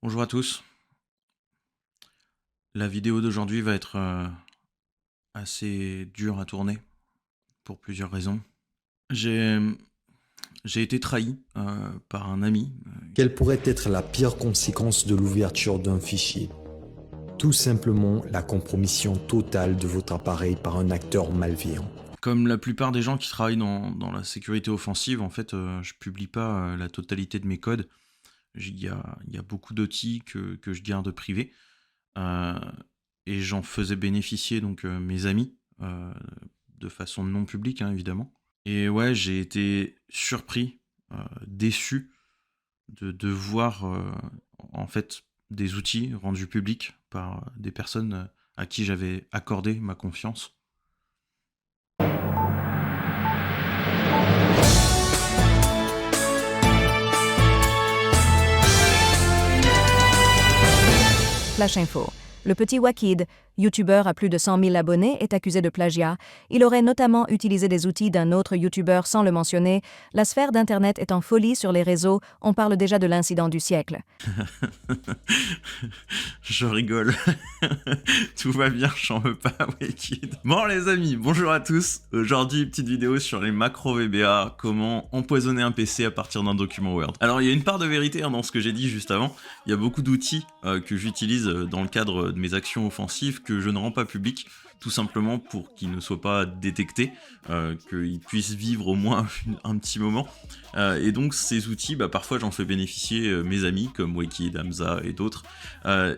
Bonjour à tous. La vidéo d'aujourd'hui va être assez dure à tourner pour plusieurs raisons. J'ai j'ai été trahi par un ami. Quelle pourrait être la pire conséquence de l'ouverture d'un fichier? Tout simplement la compromission totale de votre appareil par un acteur malveillant. Comme la plupart des gens qui travaillent dans la sécurité offensive, en fait, je publie pas la totalité de mes codes. Il y a beaucoup d'outils que je garde privés euh, et j'en faisais bénéficier donc mes amis de façon non publique, hein, évidemment. Et ouais, j'ai été surpris, déçu de voir en fait des outils rendus publics par des personnes à qui j'avais accordé ma confiance. Flash Info. Le petit Wakid, youtubeur à plus de 100 000 abonnés, est accusé de plagiat. Il aurait notamment utilisé des outils d'un autre youtubeur sans le mentionner. La sphère d'Internet est en folie sur les réseaux. On parle déjà de l'incident du siècle. Je rigole. Tout va bien, j'en veux pas, Wicked. Bon les amis, bonjour à tous. Aujourd'hui, petite vidéo sur les macros VBA, comment empoisonner un PC à partir d'un document Word. Alors il y a une part de vérité dans ce que j'ai dit juste avant. Il y a beaucoup d'outils que j'utilise dans le cadre de mes actions offensives que je ne rends pas publics, tout simplement pour qu'ils ne soient pas détectés, qu'ils puissent vivre au moins un petit moment. Et donc ces outils, parfois j'en fais bénéficier mes amis comme Wakid, Hamza et d'autres.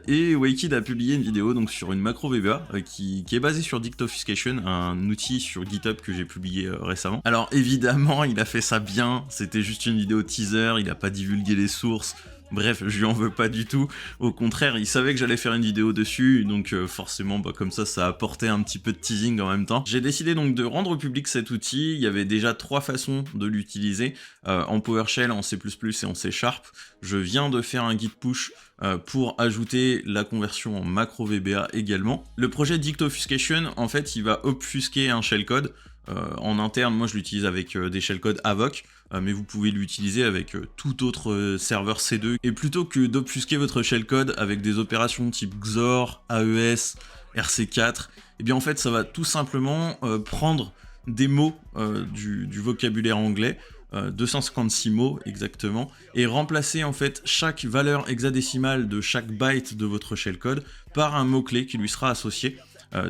Et Wakid a publié une vidéo donc sur une macro VBA qui est basée sur Dictobfuscation, un outil sur GitHub que j'ai publié récemment. Alors évidemment il a fait ça bien, c'était juste une vidéo teaser, il n'a pas divulgué les sources. Bref, je lui en veux pas du tout. Au contraire, il savait que j'allais faire une vidéo dessus, donc forcément, comme ça a apporté un petit peu de teasing en même temps. J'ai décidé donc de rendre public cet outil. Il y avait déjà 3 façons de l'utiliser, en PowerShell, en C++ et en C#. Je viens de faire un git push pour ajouter la conversion en macro VBA également. Le projet Dictobfuscation, en fait, il va obfusquer un shellcode. En interne, moi je l'utilise avec des shellcodes Avoc, mais vous pouvez l'utiliser avec tout autre serveur C2. Et plutôt que d'obfusquer votre shellcode avec des opérations type XOR, AES, RC4, et bien en fait ça va tout simplement prendre des mots du vocabulaire anglais, 256 mots exactement, et remplacer en fait chaque valeur hexadécimale de chaque byte de votre shellcode par un mot-clé qui lui sera associé.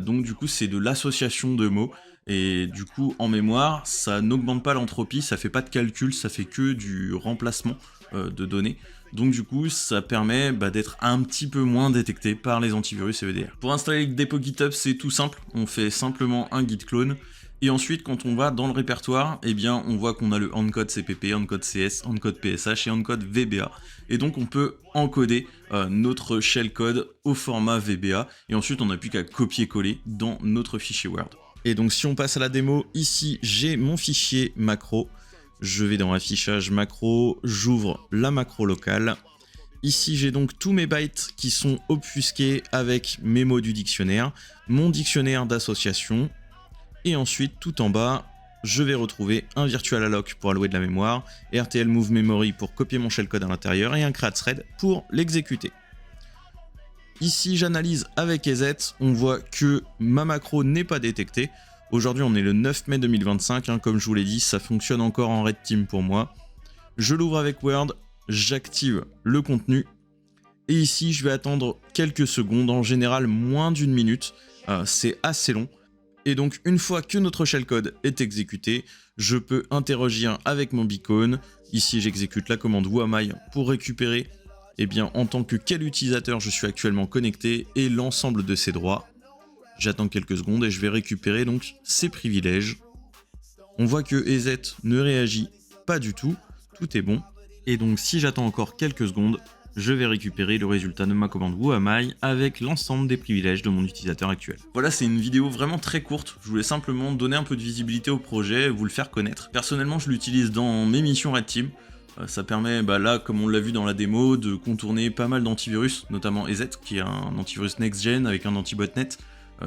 Donc du coup c'est de l'association de mots. Et du coup, en mémoire, ça n'augmente pas l'entropie, ça fait pas de calcul, ça fait que du remplacement de données. Donc du coup, ça permet d'être un petit peu moins détecté par les antivirus et EDR. Pour installer le dépôt GitHub, c'est tout simple. On fait simplement un git clone. Et ensuite, quand on va dans le répertoire, eh bien, on voit qu'on a le encode CPP, encode CS, encode PSH et encode VBA. Et donc, on peut encoder notre shellcode au format VBA. Et ensuite, on n'a plus qu'à copier-coller dans notre fichier Word. Et donc si on passe à la démo, ici j'ai mon fichier macro, je vais dans affichage macro, j'ouvre la macro locale. Ici j'ai donc tous mes bytes qui sont obfusqués avec mes mots du dictionnaire, mon dictionnaire d'association, et ensuite tout en bas, je vais retrouver un virtual alloc pour allouer de la mémoire, RTL move memory pour copier mon shellcode à l'intérieur et un create thread pour l'exécuter. Ici, j'analyse avec EZ, on voit que ma macro n'est pas détectée. Aujourd'hui, on est le 9 mai 2025, comme je vous l'ai dit, ça fonctionne encore en Red Team pour moi. Je l'ouvre avec Word, j'active le contenu. Et ici, je vais attendre quelques secondes, en général moins d'une minute. C'est assez long. Et donc, une fois que notre shellcode est exécuté, je peux interagir avec mon beacon. Ici, j'exécute la commande whoami pour récupérer en tant que quel utilisateur je suis actuellement connecté et l'ensemble de ses droits. J'attends quelques secondes et je vais récupérer donc ces privilèges. On voit que EZ ne réagit pas du tout, tout est bon. Et donc si j'attends encore quelques secondes, je vais récupérer le résultat de ma commande whoami avec l'ensemble des privilèges de mon utilisateur actuel. Voilà, c'est une vidéo vraiment très courte. Je voulais simplement donner un peu de visibilité au projet, vous le faire connaître. Personnellement, je l'utilise dans mes missions Red Team. Ça permet, là, comme on l'a vu dans la démo, de contourner pas mal d'antivirus, notamment EZ, qui est un antivirus next-gen avec un anti-botnet.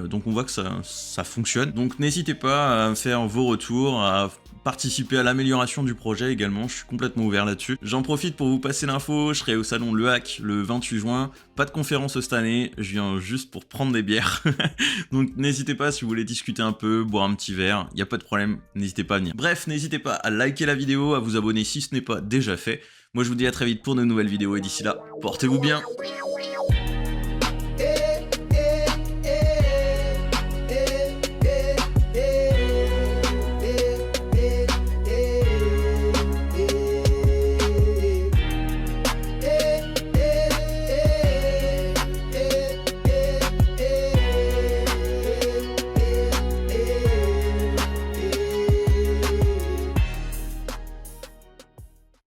Donc on voit que ça fonctionne. Donc n'hésitez pas à faire vos retours, à participer à l'amélioration du projet également, je suis complètement ouvert là-dessus. J'en profite pour vous passer l'info, je serai au salon Le Hack le 28 juin, pas de conférence cette année, je viens juste pour prendre des bières. Donc n'hésitez pas si vous voulez discuter un peu, boire un petit verre, il n'y a pas de problème, n'hésitez pas à venir. Bref, n'hésitez pas à liker la vidéo, à vous abonner si ce n'est pas déjà fait. Moi je vous dis à très vite pour de nouvelles vidéos et d'ici là, portez-vous bien.